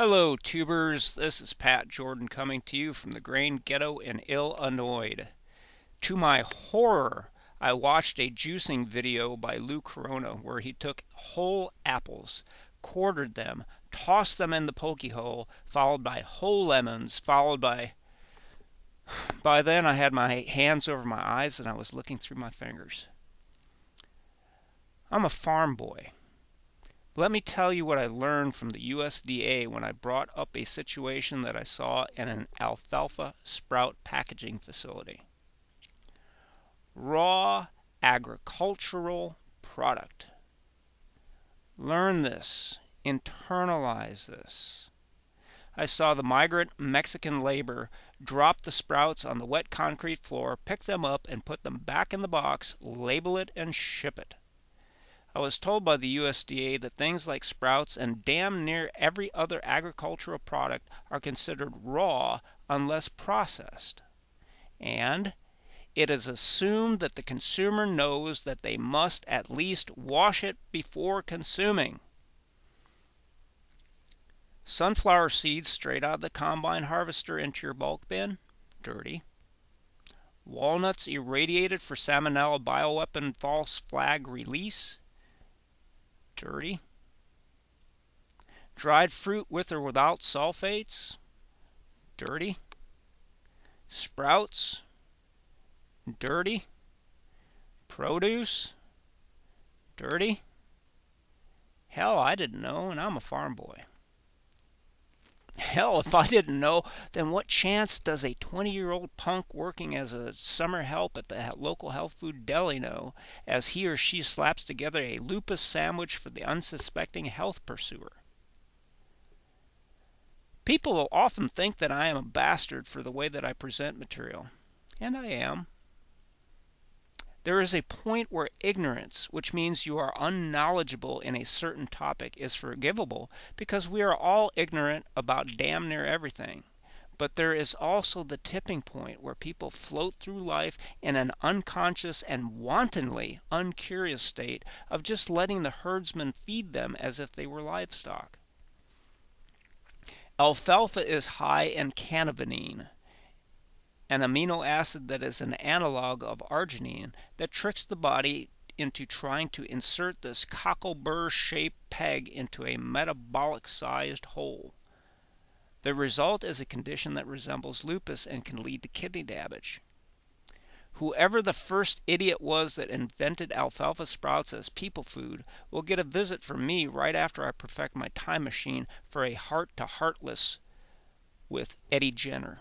Hello, tubers. This is Pat Jordan coming to you from the grain ghetto in Illinois. To my horror, I watched a juicing video by Lou Corona where he took whole apples, quartered them, tossed them in the pokey hole, followed by whole lemons, followed by. By then, I had my hands over my eyes and I was looking through my fingers. I'm a farm boy. Let me tell you what I learned from the USDA when I brought up a situation that I saw in an alfalfa sprout packaging facility. Raw agricultural product. Learn this. Internalize this. I saw the migrant Mexican labor drop the sprouts on the wet concrete floor, pick them up, and put them back in the box, label it, and ship it. I was told by the USDA that things like sprouts and damn near every other agricultural product are considered raw unless processed. And it is assumed that the consumer knows that they must at least wash it before consuming. Sunflower seeds straight out of the combine harvester into your bulk bin? Dirty. Walnuts irradiated for Salmonella bioweapon false flag release? Dirty. Dried fruit with or without sulfates? Dirty. Sprouts? Dirty. Produce? Dirty. Hell, I didn't know, and I'm a farm boy. Hell, if I didn't know, then what chance does a 20-year-old punk working as a summer help at the local health food deli know as he or she slaps together a lupus sandwich for the unsuspecting health pursuer? People will often think that I am a bastard for the way that I present material, and I am. There is a point where ignorance, which means you are unknowledgeable in a certain topic, is forgivable because we are all ignorant about damn near everything. But there is also the tipping point where people float through life in an unconscious and wantonly uncurious state of just letting the herdsman feed them as if they were livestock. Alfalfa is high in cannabinine, an amino acid that is an analog of arginine that tricks the body into trying to insert this cocklebur-shaped peg into a metabolic-sized hole. The result is a condition that resembles lupus and can lead to kidney damage. Whoever the first idiot was that invented alfalfa sprouts as people food will get a visit from me right after I perfect my time machine for a heart-to-heartless with Eddie Jenner.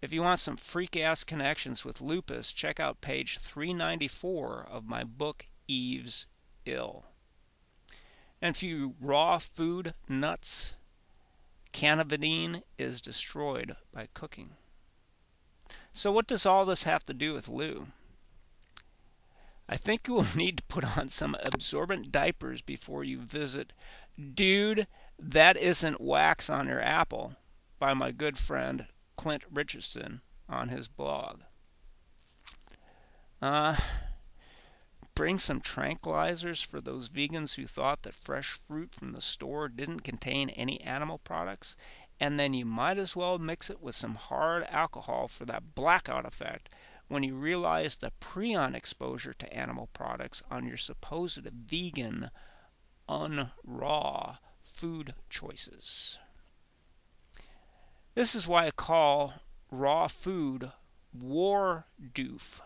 If you want some freak-ass connections with lupus, check out page 394 of my book, Eve's Ill. And for you raw food nuts, cannabidine is destroyed by cooking. So what does all this have to do with Lou? I think you will need to put on some absorbent diapers before you visit Dude, That Isn't Wax on Your Apple by my good friend Clint Richardson on his blog. Bring some tranquilizers for those vegans who thought that fresh fruit from the store didn't contain any animal products, and then you might as well mix it with some hard alcohol for that blackout effect when you realize the prion exposure to animal products on your supposed vegan, unraw food choices. This is why I call raw food war doof.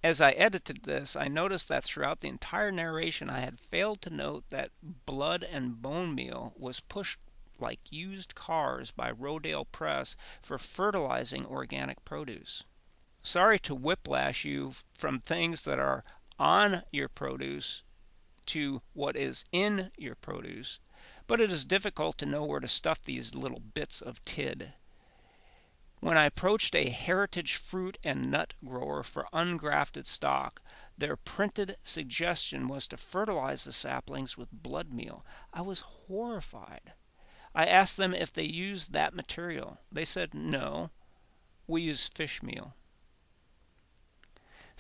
As I edited this, I noticed that throughout the entire narration I had failed to note that blood and bone meal was pushed like used cars by Rodale Press for fertilizing organic produce. Sorry to whiplash you from things that are on your produce to what is in your produce, but it is difficult to know where to stuff these little bits of tid. When I approached a heritage fruit and nut grower for ungrafted stock, their printed suggestion was to fertilize the saplings with blood meal. I was horrified. I asked them if they used that material. They said, no, we use fish meal.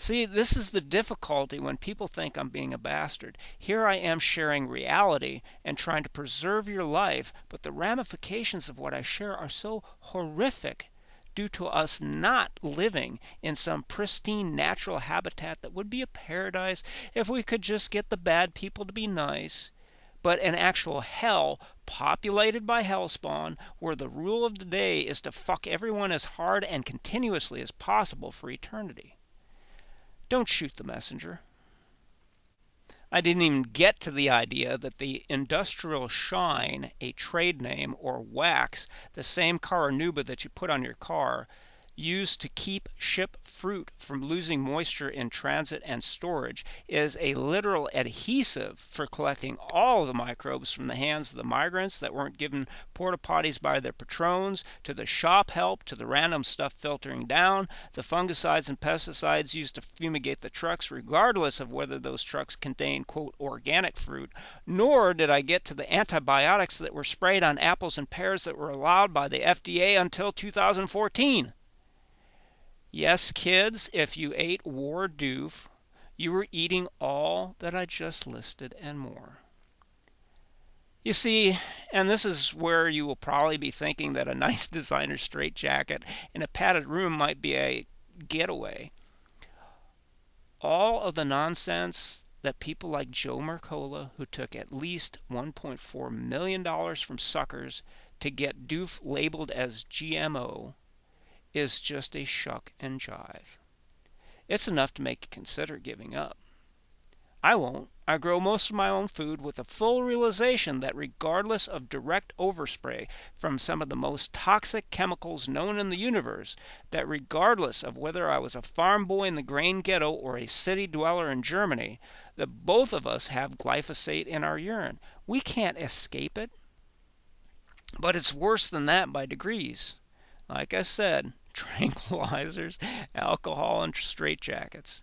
See, this is the difficulty when people think I'm being a bastard. Here I am sharing reality and trying to preserve your life, but the ramifications of what I share are so horrific due to us not living in some pristine natural habitat that would be a paradise if we could just get the bad people to be nice, but an actual hell populated by hellspawn where the rule of the day is to fuck everyone as hard and continuously as possible for eternity. Don't shoot the messenger. I didn't even get to the idea that the industrial shine, a trade name, or wax, the same carnauba that you put on your car, used to keep ship fruit from losing moisture in transit and storage, is a literal adhesive for collecting all of the microbes from the hands of the migrants that weren't given porta potties by their patrons, to the shop help, to the random stuff filtering down, the fungicides and pesticides used to fumigate the trucks, regardless of whether those trucks contain, quote, organic fruit. Nor did I get to the antibiotics that were sprayed on apples and pears that were allowed by the FDA until 2014. Yes, kids, if you ate war doof, you were eating all that I just listed and more. You see, and this is where you will probably be thinking that a nice designer straitjacket in a padded room might be a getaway. All of the nonsense that people like Joe Mercola, who took at least $1.4 million from suckers to get doof labeled as GMO, is just a shuck and jive. It's enough to make you consider giving up. I won't. I grow most of my own food with a full realization that regardless of direct overspray from some of the most toxic chemicals known in the universe, that regardless of whether I was a farm boy in the grain ghetto or a city dweller in Germany, that both of us have glyphosate in our urine. We can't escape it. But it's worse than that by degrees. Like I said, tranquilizers, alcohol, and straitjackets.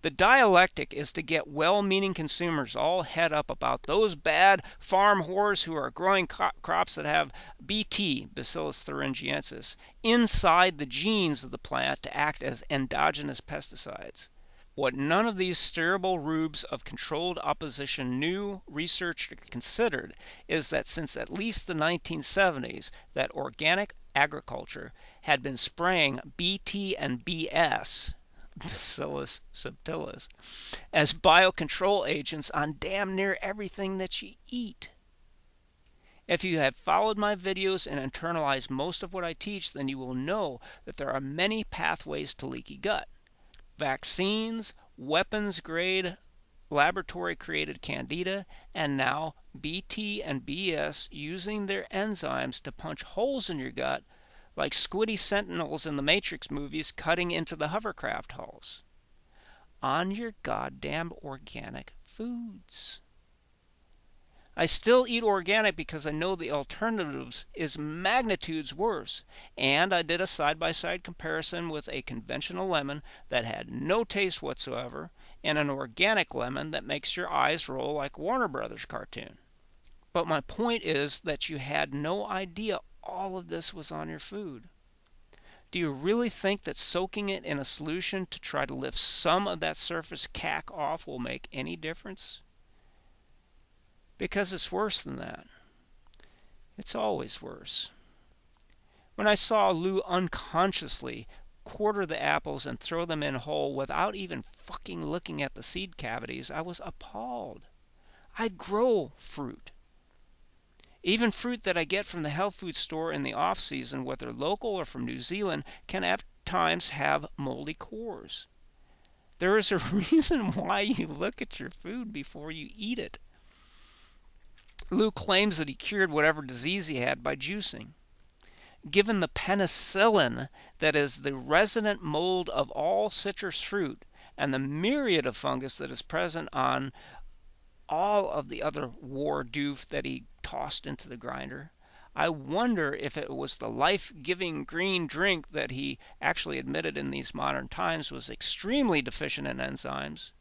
The dialectic is to get well-meaning consumers all het up about those bad farm whores who are growing crops that have BT, Bacillus thuringiensis, inside the genes of the plant to act as endogenous pesticides. What none of these steerable rubes of controlled opposition knew, researched, or considered is that since at least the 1970s, that organic agriculture had been spraying BT and BS, Bacillus subtilis, as biocontrol agents on damn near everything that you eat. If you have followed my videos and internalized most of what I teach, then you will know that there are many pathways to leaky gut. Vaccines, weapons-grade laboratory-created candida, and now BT and BS using their enzymes to punch holes in your gut like squiddy sentinels in the Matrix movies cutting into the hovercraft hulls. On your goddamn organic foods. I still eat organic because I know the alternatives is magnitudes worse, and I did a side-by-side comparison with a conventional lemon that had no taste whatsoever and an organic lemon that makes your eyes roll like Warner Brothers cartoon. But my point is that you had no idea all of this was on your food. Do you really think that soaking it in a solution to try to lift some of that surface cack off will make any difference? Because it's worse than that. It's always worse. When I saw Lou unconsciously quarter the apples and throw them in whole without even fucking looking at the seed cavities, I was appalled. I grow fruit. Even fruit that I get from the health food store in the off season, whether local or from New Zealand, can at times have moldy cores. There is a reason why you look at your food before you eat it. Lou claims that he cured whatever disease he had by juicing. Given the penicillin that is the resident mold of all citrus fruit and the myriad of fungus that is present on all of the other war doof that he tossed into the grinder, I wonder if it was the life-giving green drink that he actually admitted in these modern times was extremely deficient in enzymes.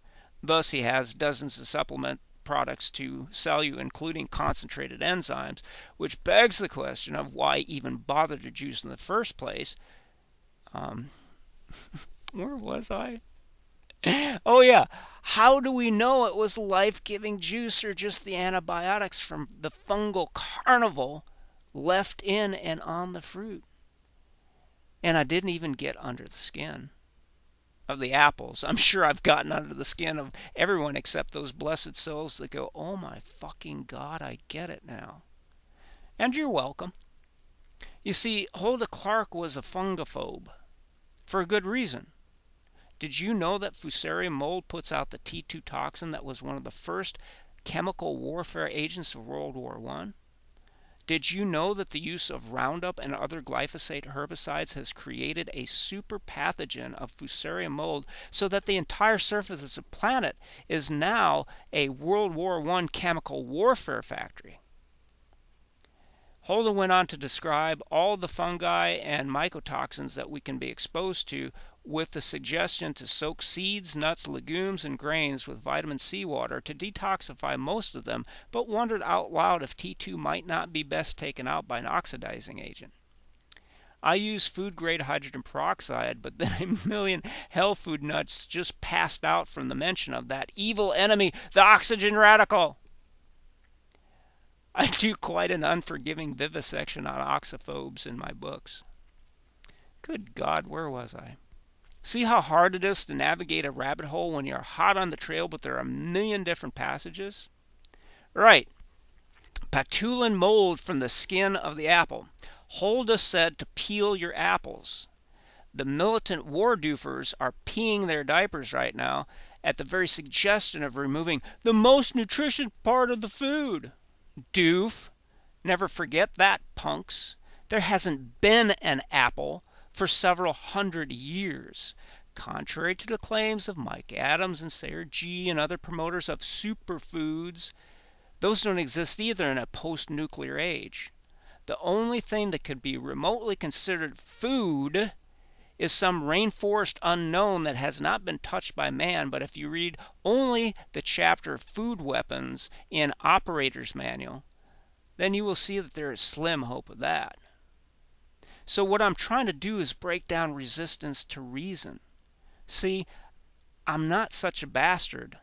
Thus he has dozens of supplement products to sell you, including concentrated enzymes, which begs the question of why even bother to juice in the first place. Where was I? Oh, yeah. How do we know it was life-giving juice or just the antibiotics from the fungal carnival left in and on the fruit? And I didn't even get under the skin of the apples. I'm sure I've gotten under the skin of everyone except those blessed souls that go, oh my fucking God, I get it now. And you're welcome. You see, Hulda Clark was a fungophobe for a good reason. Did you know that Fusarium mold puts out the T2 toxin that was one of the first chemical warfare agents of World War I? Did you know that the use of Roundup and other glyphosate herbicides has created a super pathogen of Fusarium mold so that the entire surface of the planet is now a World War I chemical warfare factory? Holden went on to describe all the fungi and mycotoxins that we can be exposed to, with the suggestion to soak seeds, nuts, legumes, and grains with vitamin C water to detoxify most of them, but wondered out loud if T2 might not be best taken out by an oxidizing agent. I use food-grade hydrogen peroxide, but then a million health food nuts just passed out from the mention of that evil enemy, the oxygen radical. I do quite an unforgiving vivisection on oxophobes in my books. Good God, where was I? See how hard it is to navigate a rabbit hole when you're hot on the trail, but there are a million different passages? Right. Patulin mold from the skin of the apple. Hulda said to peel your apples. The militant war doofers are peeing their diapers right now at the very suggestion of removing the most nutritious part of the food. Doof. Never forget that, punks. There hasn't been an apple for several hundred years. Contrary to the claims of Mike Adams and Sayer G and other promoters of superfoods, those don't exist either in a post-nuclear age. The only thing that could be remotely considered food is some rainforest unknown that has not been touched by man, but if you read only the chapter Food Weapons in Operator's Manual, then you will see that there is slim hope of that. So what I'm trying to do is break down resistance to reason. See, I'm not such a bastard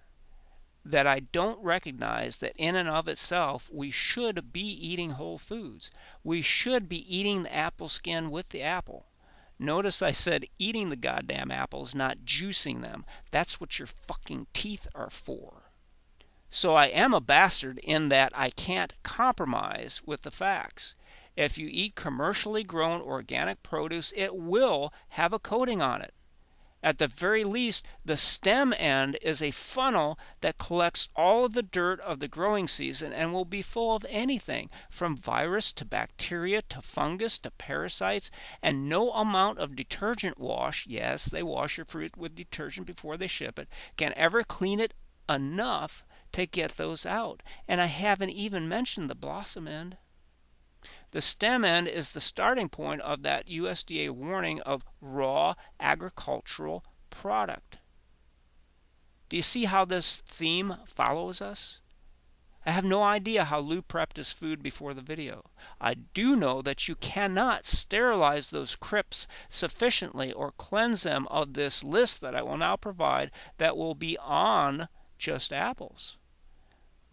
that I don't recognize that in and of itself we should be eating whole foods. We should be eating the apple skin with the apple. Notice I said eating the goddamn apples, not juicing them. That's what your fucking teeth are for. So I am a bastard in that I can't compromise with the facts. If you eat commercially grown organic produce, it will have a coating on it. At the very least, the stem end is a funnel that collects all of the dirt of the growing season and will be full of anything from virus to bacteria to fungus to parasites, and no amount of detergent wash, yes, they wash your fruit with detergent before they ship it, can ever clean it enough to get those out. And I haven't even mentioned the blossom end. The stem end is the starting point of that USDA warning of raw agricultural product. Do you see how this theme follows us? I have no idea how Lou prepped his food before the video. I do know that you cannot sterilize those crypts sufficiently or cleanse them of this list that I will now provide that will be on just apples.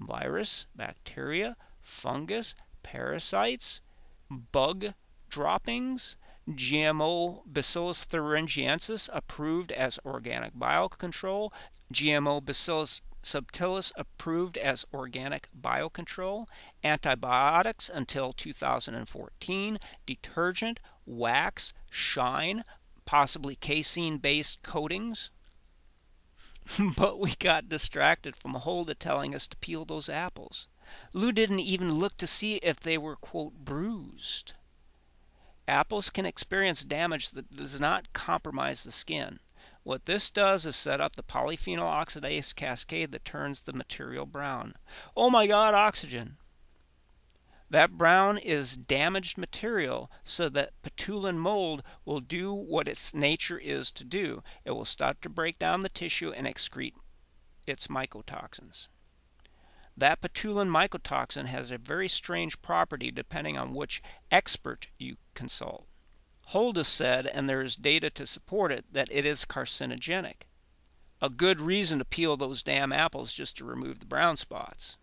Virus, bacteria, fungus, parasites, bug droppings, GMO Bacillus thuringiensis approved as organic biocontrol, GMO Bacillus subtilis approved as organic biocontrol, antibiotics until 2014, detergent, wax, shine, possibly casein-based coatings. But we got distracted from Hulda telling us to peel those apples. Lou didn't even look to see if they were, quote, bruised. Apples can experience damage that does not compromise the skin. What this does is set up the polyphenol oxidase cascade that turns the material brown. Oh my God, oxygen! That brown is damaged material, so that patulin mold will do what its nature is to do. It will start to break down the tissue and excrete its mycotoxins. That patulin mycotoxin has a very strange property depending on which expert you consult. Hulda said, and there is data to support it, that it is carcinogenic. A good reason to peel those damn apples just to remove the brown spots.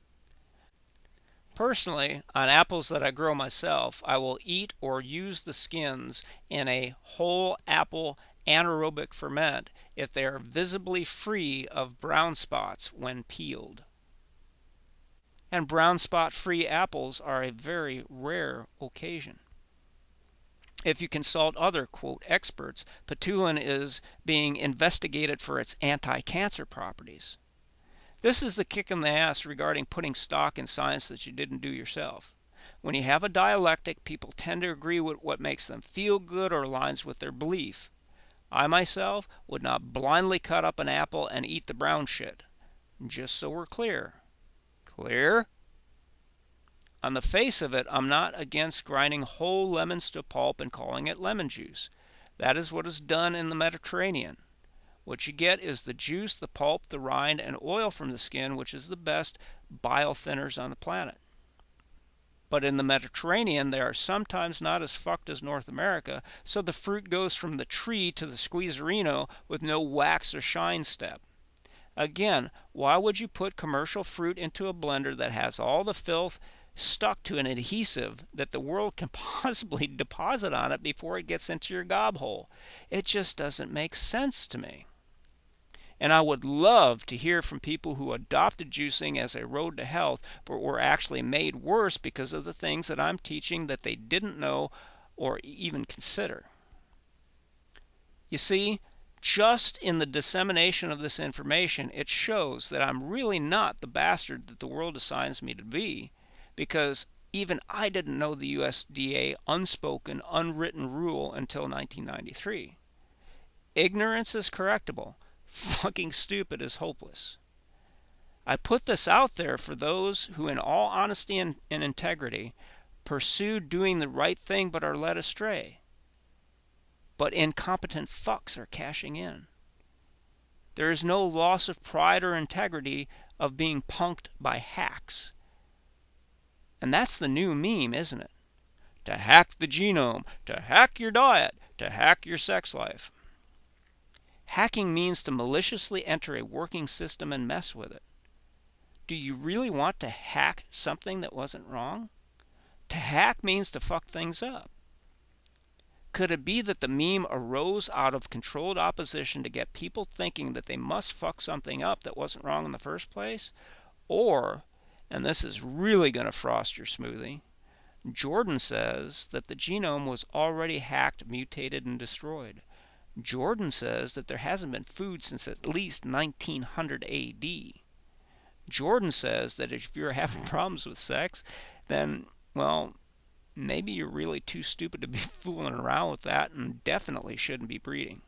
Personally, on apples that I grow myself, I will eat or use the skins in a whole apple anaerobic ferment if they are visibly free of brown spots when peeled. And brown spot free apples are a very rare occasion. If you consult other, quote, experts, Patulin is being investigated for its anti-cancer properties. This is the kick in the ass regarding putting stock in science that you didn't do yourself. When you have a dialectic, people tend to agree with what makes them feel good or aligns with their belief. I myself would not blindly cut up an apple and eat the brown shit. Just so we're clear. Clear? On the face of it, I'm not against grinding whole lemons to pulp and calling it lemon juice. That is what is done in the Mediterranean. What you get is the juice, the pulp, the rind, and oil from the skin, which is the best bile thinners on the planet. But in the Mediterranean, they are sometimes not as fucked as North America, so the fruit goes from the tree to the squeezerino with no wax or shine step. Again, why would you put commercial fruit into a blender that has all the filth stuck to an adhesive that the world can possibly deposit on it before it gets into your gob hole? It just doesn't make sense to me. And I would love to hear from people who adopted juicing as a road to health, but were actually made worse because of the things that I'm teaching that they didn't know or even consider. You see, just in the dissemination of this information, it shows that I'm really not the bastard that the world assigns me to be, because even I didn't know the USDA unspoken, unwritten rule until 1993. Ignorance is correctable. Fucking stupid is hopeless. I put this out there for those who, in all honesty and integrity, pursue doing the right thing but are led astray. But incompetent fucks are cashing in. There is no loss of pride or integrity of being punked by hacks. And that's the new meme, isn't it? To hack the genome, to hack your diet, to hack your sex life. Hacking means to maliciously enter a working system and mess with it. Do you really want to hack something that wasn't wrong? To hack means to fuck things up. Could it be that the meme arose out of controlled opposition to get people thinking that they must fuck something up that wasn't wrong in the first place? Or, and this is really going to frost your smoothie, Jordan says that the genome was already hacked, mutated, and destroyed. Jordan says that there hasn't been food since at least 1900 AD. Jordan says that if you're having problems with sex, then, well, maybe you're really too stupid to be fooling around with that and definitely shouldn't be breeding.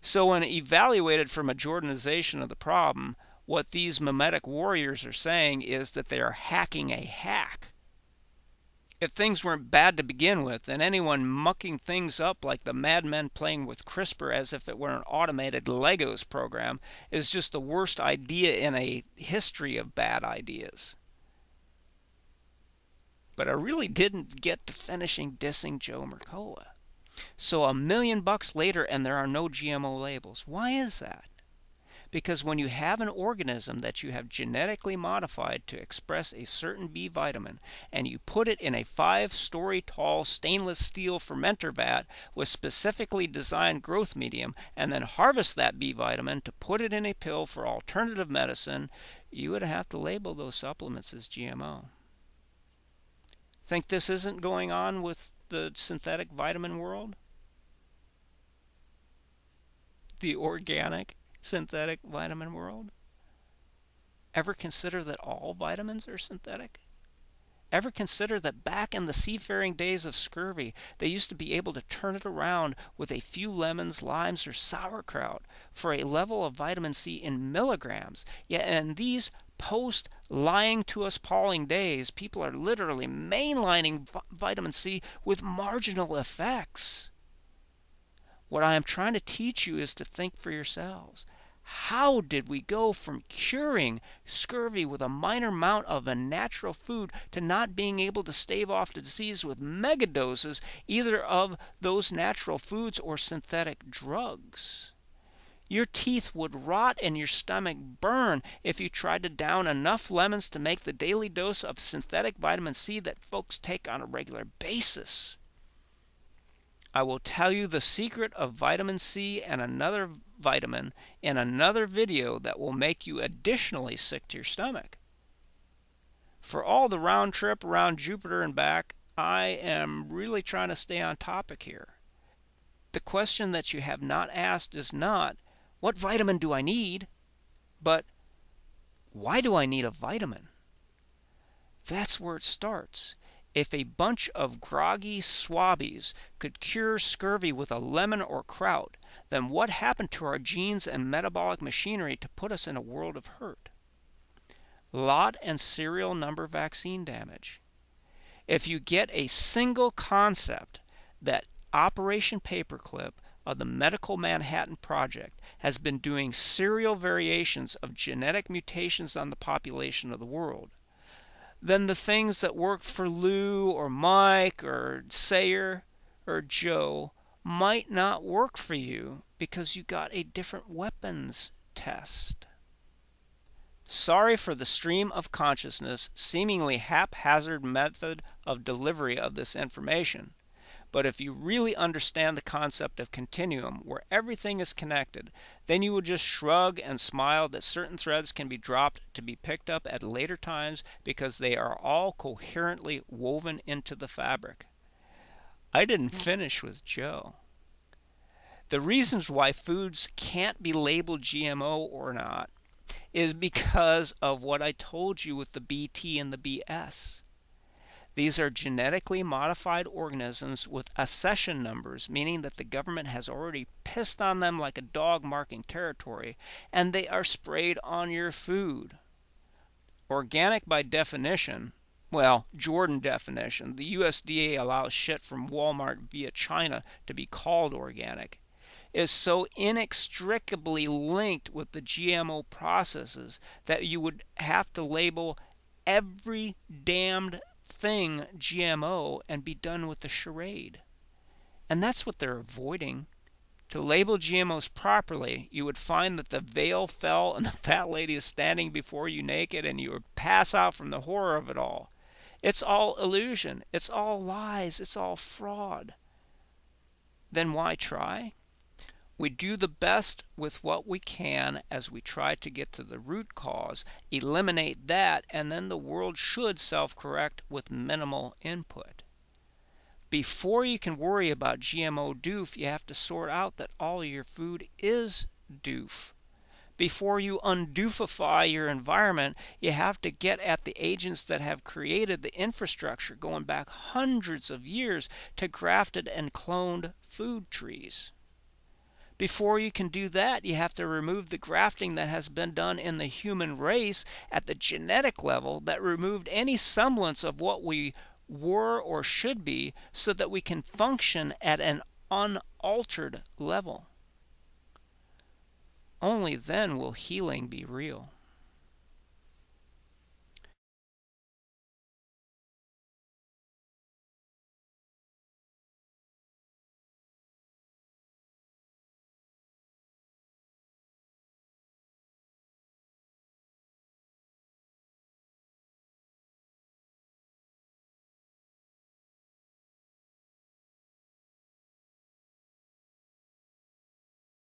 So when evaluated from a Jordanization of the problem, what these mimetic warriors are saying is that they are hacking a hack. If things weren't bad to begin with, then anyone mucking things up like the madmen playing with CRISPR as if it were an automated Legos program is just the worst idea in a history of bad ideas. But I really didn't get to finishing dissing Joe Mercola. So $1 million later and there are no GMO labels. Why is that? Because when you have an organism that you have genetically modified to express a certain B vitamin, and you put it in a 5-story tall stainless steel fermenter vat with specifically designed growth medium, and then harvest that B vitamin to put it in a pill for alternative medicine, you would have to label those supplements as GMO. Think this isn't going on with the synthetic vitamin world? The organic synthetic vitamin world? Ever consider that all vitamins are synthetic? Ever consider that back in the seafaring days of scurvy, they used to be able to turn it around with a few lemons, limes, or sauerkraut for a level of vitamin C in milligrams? Yet in these post-lying to us Pauling days, people are literally mainlining vitamin C with marginal effects. What I am trying to teach you is to think for yourselves. How did we go from curing scurvy with a minor amount of a natural food to not being able to stave off the disease with megadoses either of those natural foods or synthetic drugs? Your teeth would rot and your stomach burn if you tried to down enough lemons to make the daily dose of synthetic vitamin C that folks take on a regular basis. I will tell you the secret of vitamin C and another vitamin in another video that will make you additionally sick to your stomach. For all the round trip around Jupiter and back, I am really trying to stay on topic here. The question that you have not asked is not, what vitamin do I need? But, why do I need a vitamin? That's where it starts. If a bunch of groggy swabbies could cure scurvy with a lemon or kraut, then what happened to our genes and metabolic machinery to put us in a world of hurt? Lot and serial number vaccine damage. If you get a single concept that Operation Paperclip of the Medical Manhattan Project has been doing serial variations of genetic mutations on the population of the world, then the things that worked for Lou or Mike or Sayer or Joe might not work for you because you got a different weapons test. Sorry for the stream of consciousness, seemingly haphazard method of delivery of this information. But if you really understand the concept of continuum, where everything is connected, then you will just shrug and smile that certain threads can be dropped to be picked up at later times because they are all coherently woven into the fabric. I didn't finish with Joe. The reasons why foods can't be labeled GMO or not is because of what I told you with the BT and the BS. These are genetically modified organisms with accession numbers, meaning that the government has already pissed on them like a dog marking territory, and they are sprayed on your food. Organic by definition, well, Jordan definition, the USDA allows shit from Walmart via China to be called organic, is so inextricably linked with the GMO processes that you would have to label every damned thing GMO and be done with the charade. And that's what they're avoiding. To label GMOs properly, you would find that the veil fell and the fat lady is standing before you naked and you would pass out from the horror of it all. It's all illusion. It's all lies. It's all fraud. Then why try? We do the best with what we can as we try to get to the root cause, eliminate that, and then the world should self-correct with minimal input. Before you can worry about GMO doof, you have to sort out that all of your food is doof. Before you undoofify your environment, you have to get at the agents that have created the infrastructure going back hundreds of years to grafted and cloned food trees. Before you can do that, you have to remove the grafting that has been done in the human race at the genetic level that removed any semblance of what we were or should be so that we can function at an unaltered level. Only then will healing be real.